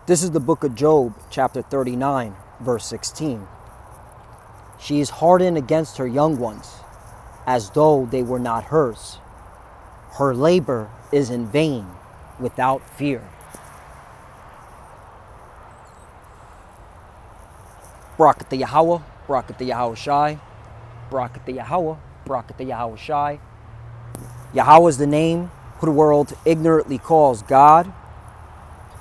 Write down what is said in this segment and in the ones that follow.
This is the book of Job, chapter 39, verse 16. She is hardened against her young ones, as though they were not hers. Her labor is in vain, without fear. Barak Atah Yahweh, Barak Atah Yahweh Shai, Barak Atah Yahweh, Barak Atah Yahweh Shai. Yahweh is the name who the world ignorantly calls God,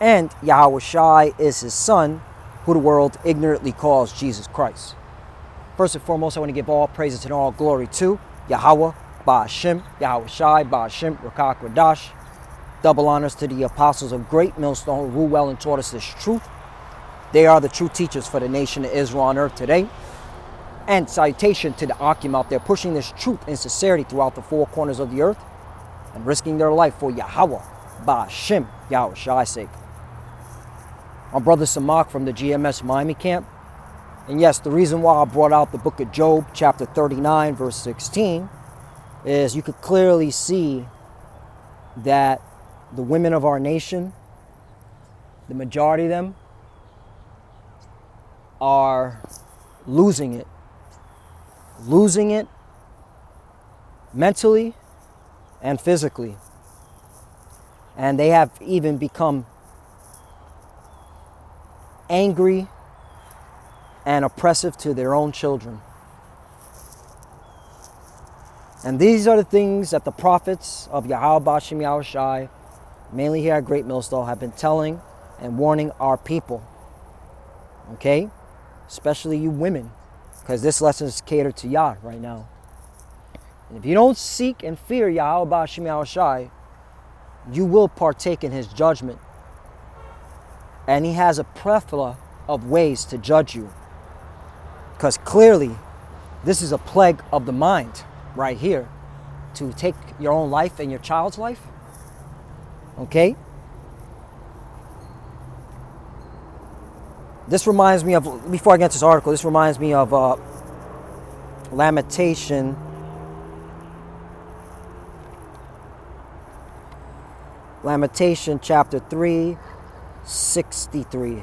and Yahweh Shai is his son, who the world ignorantly calls Jesus Christ. First and foremost, I want to give all praises and all glory to Yahweh, Ba'ashem, Yahweh Shai, Ba'ashem, Rakak Radash. Double honors to the apostles of Great Millstone who rule well and taught us this truth. They are the true teachers for the nation of Israel on earth today. And salutation to the Akim out there pushing this truth and sincerity throughout the four corners of the earth and risking their life for Yahweh, Ba'ashem, Yahweh Shai's sake. My brother Samak from the GMS Miami camp. And yes, the reason why I brought out the book of Job, chapter 39, verse 16, is you could clearly see that the women of our nation, the majority of them, are losing it mentally and physically. And they have even become angry and oppressive to their own children. And these are the things that the prophets of Yahweh Ba'ashem Yahweh Shai, mainly here at Great Millstone, have been telling and warning our people. Okay? Especially you women, because this lesson is catered to Yah right now. And if you don't seek and fear Yahweh Ba'ashem Yahweh Shai, you will partake in his judgment. And he has a plethora of ways to judge you. Because clearly, this is a plague of the mind right here. To take your own life and your child's life. Okay? This reminds me of, before I get to this article, this reminds me of Lamentation. Lamentation chapter 3, 63,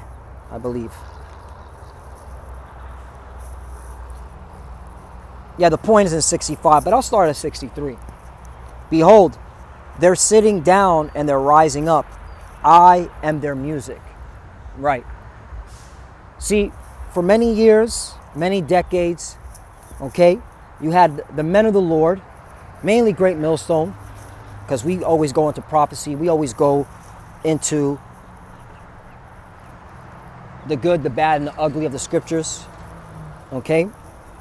I believe. Yeah, the point is in 65, but I'll start at 63. Behold, they're sitting down and they're rising up. I am their music. Right. See, for many years, many decades, okay, you had the men of the Lord, mainly Great Millstone, because we always go into prophecy. We always go into the good, the bad, and the ugly of the scriptures, okay?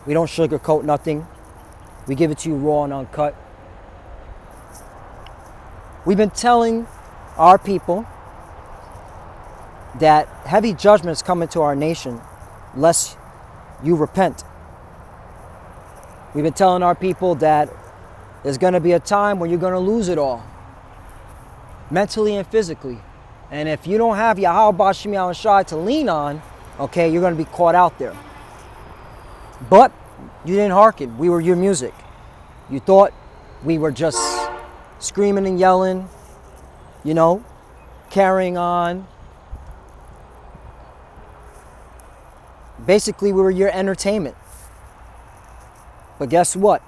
We don't sugarcoat nothing. We give it to you raw and uncut. We've been telling our people that heavy judgments come into our nation lest you repent. We've been telling our people that there's going to be a time when you're going to lose it all, mentally and physically. And if you don't have Yahweh Ba'ashem Yahweh Shai to lean on, okay, you're going to be caught out there. But you didn't hearken. We were your music. You thought we were just screaming and yelling, you know, carrying on. Basically, we were your entertainment. But guess what?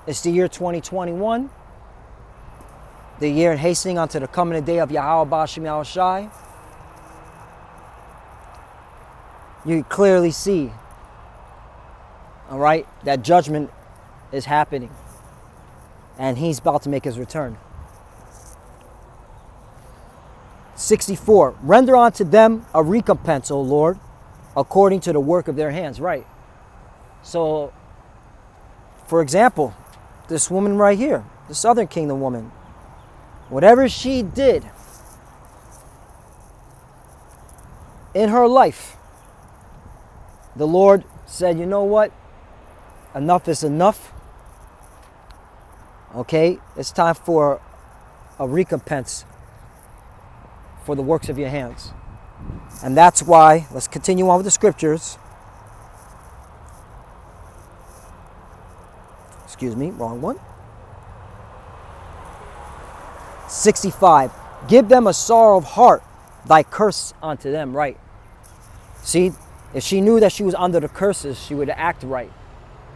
It's the year 2021, the year hastening unto the coming day of Yahweh Ba'ashem Yahweh Shai. You clearly see, all right, that judgment is happening. And he's about to make his return. 64, render unto them a recompense, O Lord, according to the work of their hands. Right. So, for example, this woman right here, the Southern Kingdom woman, whatever she did in her life, the Lord said, you know what? Enough is enough. Okay, it's time for a recompense for the works of your hands. And that's why, let's continue on with the scriptures. Excuse me, wrong one. 65. Give them a sorrow of heart thy curse unto them, right? See, if she knew that she was under the curses, she would act right,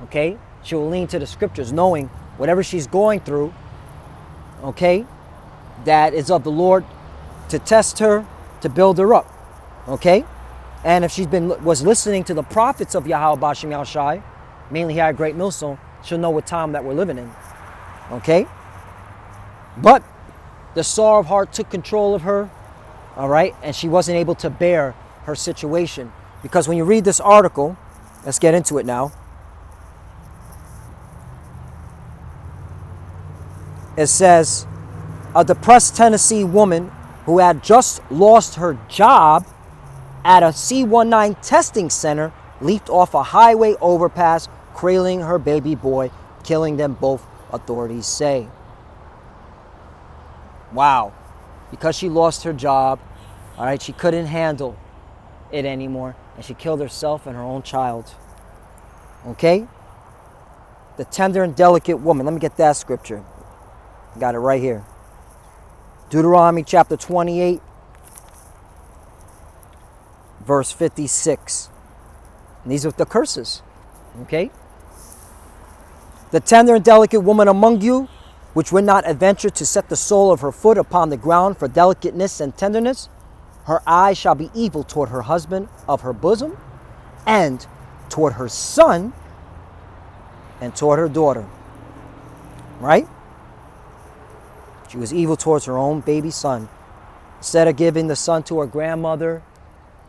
okay? She will lean to the scriptures, knowing whatever she's going through, okay, that is of the Lord to test her, to build her up, okay? And if she's was listening to the prophets of Yahweh Bashim Yahushai, mainly here at Great Millstone, she'll know what time that we're living in, okay? But the sorrow of heart took control of her, all right? And she wasn't able to bear her situation. Because when you read this article, let's get into it now. It says, a depressed Tennessee woman who had just lost her job at a C-19 testing center leaped off a highway overpass, cradling her baby boy, killing them both, authorities say. Wow. Because she lost her job, all right, she couldn't handle it anymore, and she killed herself and her own child. Okay? The tender and delicate woman. Let me get that scripture. Got it right here. Deuteronomy chapter 28, verse 56. And these are the curses. Okay? The tender and delicate woman among you, which would not adventure to set the sole of her foot upon the ground for delicateness and tenderness, her eye shall be evil toward her husband of her bosom, and toward her son, and toward her daughter. Right? She was evil towards her own baby son. Instead of giving the son to her grandmother,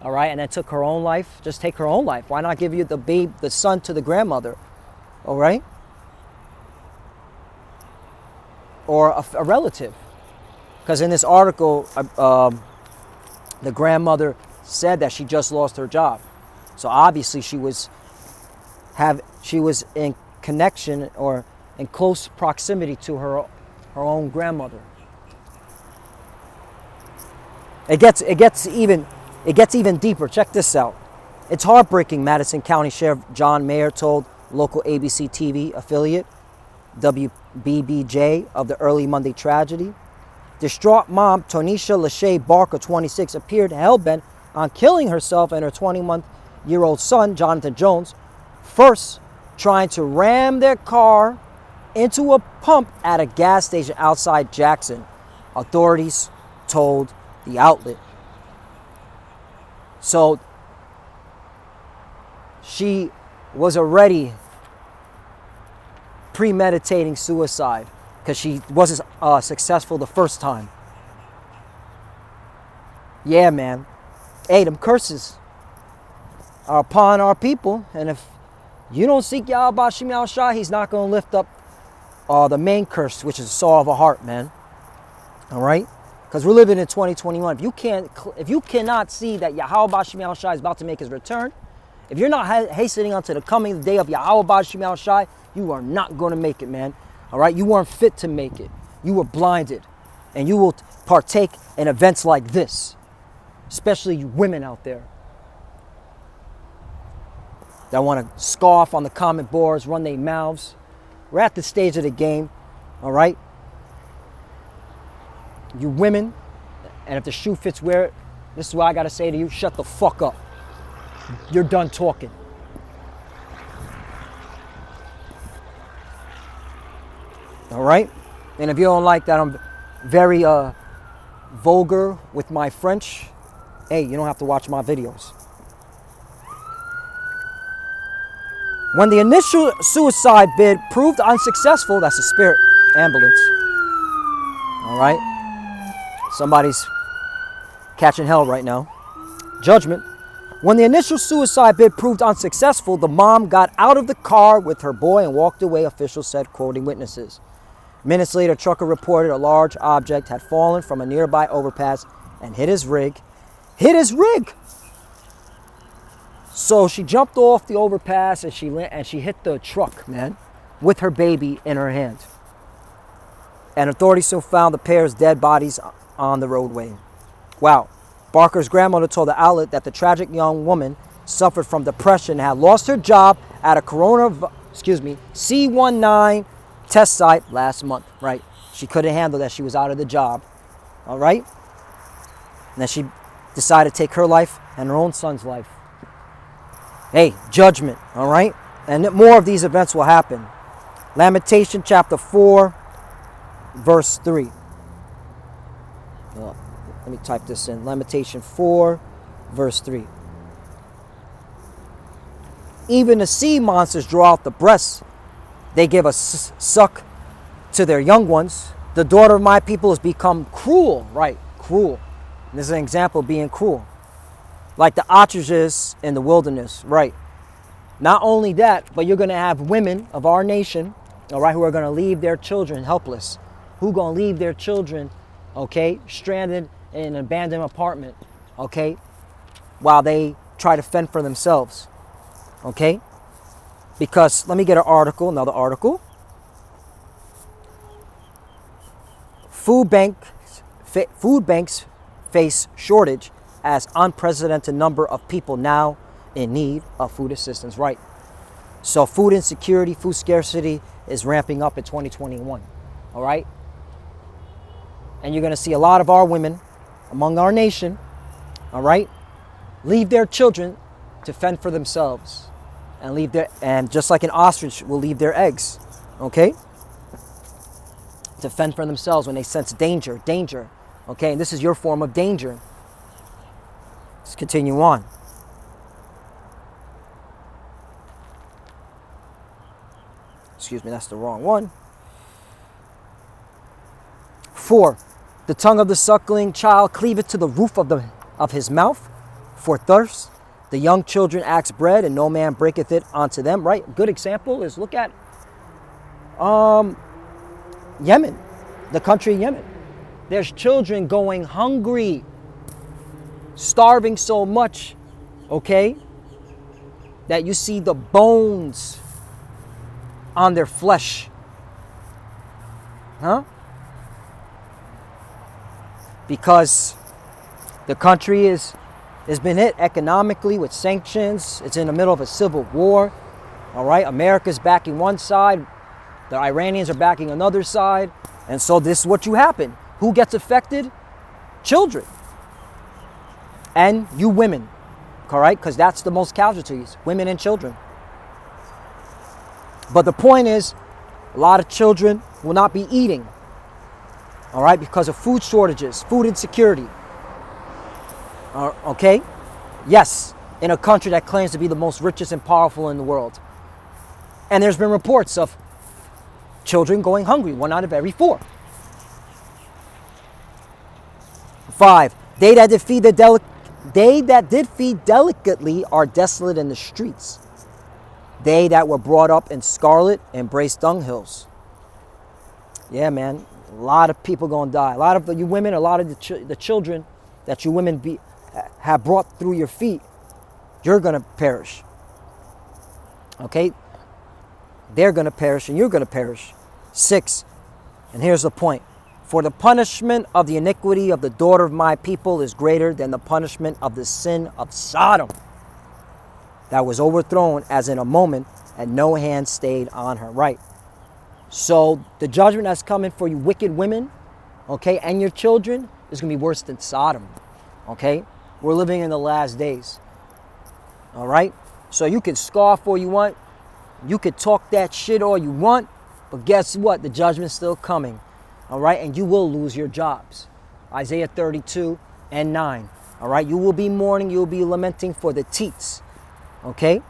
all right, and then took her own life, just take her own life. Why not give you the son to the grandmother, all right? Or a relative. Because in this article, the grandmother said that she just lost her job. So obviously she was in connection or in close proximity to her own grandmother. It gets even deeper. Check this out. It's heartbreaking, Madison County Sheriff John Mayer told local ABC TV affiliate WBBJ of the early Monday tragedy. Distraught mom Tonisha Lachey Barker, 26, appeared hell-bent on killing herself and her 21-year-old son, Jonathan Jones, first trying to ram their car into a pump at a gas station outside Jackson, authorities told the outlet. So she was already premeditating suicide because she wasn't successful the first time. Yeah, man. Hey, them curses are upon our people, and if you don't seek Yahweh Bashim Yahushua, he's not going to lift up the main curse, which is the sorrow of a heart, man. All right? Because we're living in 2021. If you cannot see that Yahweh Bashim Yahushua is about to make his return, if you're not hastening unto the coming day of Yahweh Bashim Yahushua, you are not going to make it, man. All right? You weren't fit to make it. You were blinded. And you will partake in events like this. Especially you women out there that want to scoff on the comment boards, run their mouths. We're at the stage of the game, all right? You women, and if the shoe fits, wear it. This is what I got to say to you. Shut the fuck up. You're done talking. All right? And if you don't like that, I'm very vulgar with my French. Hey, you don't have to watch my videos. When the initial suicide bid proved unsuccessful, that's a spirit ambulance. All right? Somebody's catching hell right now. Judgment. When the initial suicide bid proved unsuccessful, the mom got out of the car with her boy and walked away, officials said, quoting witnesses. Minutes later, a trucker reported a large object had fallen from a nearby overpass and hit his rig. Hit his rig! So she jumped off the overpass and she hit the truck, man, with her baby in her hand. And authorities soon found the pair's dead bodies on the roadway. Wow. Barker's grandmother told the outlet that the tragic young woman suffered from depression and had lost her job at a C-19 test site last month, right? She couldn't handle that. She was out of the job, all right? And then she decided to take her life and her own son's life. Hey, judgment, all right? And more of these events will happen. Lamentation chapter 4, verse 3. Let me type this in. Lamentation 4, verse 3. Even the sea monsters draw out the breasts. They give a suck to their young ones. The daughter of my people has become cruel. Right, cruel. And this is an example of being cruel. Like the ostriches in the wilderness. Right. Not only that, but you're going to have women of our nation, all right, who are going to leave their children helpless. Who going to leave their children, okay, stranded in an abandoned apartment, okay, while they try to fend for themselves, okay? Because, let me get another article. Food banks face shortage as unprecedented number of people now in need of food assistance. Right. So food insecurity, food scarcity is ramping up in 2021. All right. And you're going to see a lot of our women among our nation, all right, leave their children to fend for themselves and just like an ostrich will leave their eggs, okay, to fend for themselves when they sense danger, okay, and this is your form of danger. Let's continue on. Excuse me, that's the wrong one. 4. The tongue of the suckling child cleaveth to the roof of his mouth for thirst. The young children ask bread, and no man breaketh it unto them. Right? Good example is look at Yemen, the country of Yemen. There's children going hungry, starving so much, okay, that you see the bones on their flesh. Huh? Because the country has been hit economically with sanctions. It's in the middle of a civil war. All right, America's backing one side, the Iranians are backing another side, and so this is what you happen. Who gets affected? Children. And you women, all right, because that's the most casualties, women and children. But the point is, a lot of children will not be eating, all right, because of food shortages, food insecurity. Okay? Yes, in a country that claims to be the most richest and powerful in the world. And there's been reports of children going hungry, 1 out of every 4. 5. They that did feed delicately are desolate in the streets. They that were brought up in scarlet embrace dunghills. Yeah, man. A lot of people gonna die. A lot of you women, a lot of the children that you women have brought through your feet, you're gonna perish. Okay? They're gonna perish and you're gonna perish. 6. And here's the point. For the punishment of the iniquity of the daughter of my people is greater than the punishment of the sin of Sodom, that was overthrown as in a moment, and no hand stayed on her. Right. So the judgment that's coming for you wicked women, okay, and your children is going to be worse than Sodom. Okay. We're living in the last days. All right. So you can scoff all you want. You can talk that shit all you want. But guess what? The judgment's still coming. All right. And you will lose your jobs. Isaiah 32 and 9. All right. You will be mourning. You will be lamenting for the teats. Okay?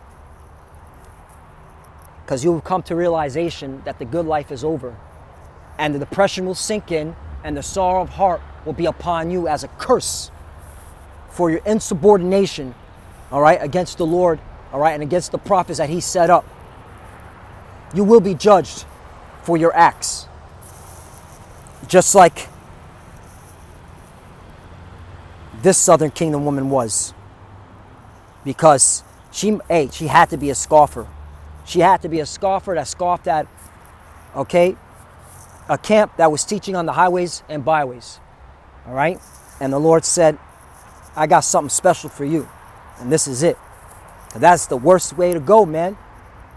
Because you'll come to realization that the good life is over. And the depression will sink in, and the sorrow of heart will be upon you as a curse for your insubordination, all right, against the Lord, all right, and against the prophets that he set up. You will be judged for your acts. Just like this Southern Kingdom woman was. Because she had to be a scoffer. She had to be a scoffer that scoffed at, okay, a camp that was teaching on the highways and byways. All right? And the Lord said, I got something special for you. And this is it. And that's the worst way to go, man.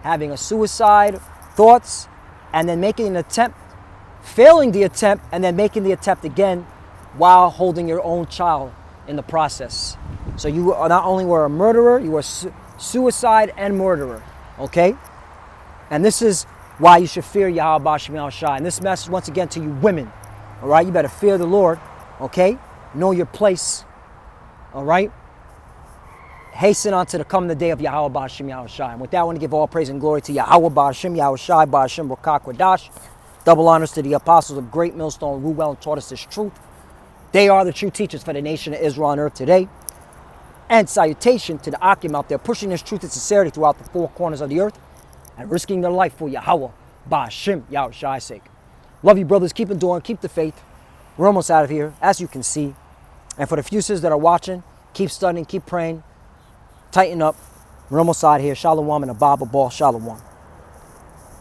Having a suicide thoughts and then making an attempt, failing the attempt, and then making the attempt again while holding your own child in the process. So you are not only were a murderer, you were suicide and murderer. Okay? And this is why you should fear Yahweh Ba'ashem Yahushai. And this message once again to you women. All right? You better fear the Lord. Okay? Know your place. All right? Hasten on to the coming day of Yahweh Ba'ashem Yahushai. And with that, I want to give all praise and glory to Yahweh Ba'ashem Yahushai, Ba'ashem Rokah Kodash. Double honors to the apostles of Great Millstone, who well and taught us this truth. They are the true teachers for the nation of Israel on earth today. And salutation to the Akim out there pushing this truth and sincerity throughout the four corners of the earth and risking their life for Yahweh Ba'ashem Yahushai's sake. Love you, brothers. Keep enduring. Keep the faith. We're almost out of here, as you can see. And for the few sisters that are watching, keep studying, keep praying. Tighten up. We're almost out of here. Shalom and a Baba Ball. Shalom.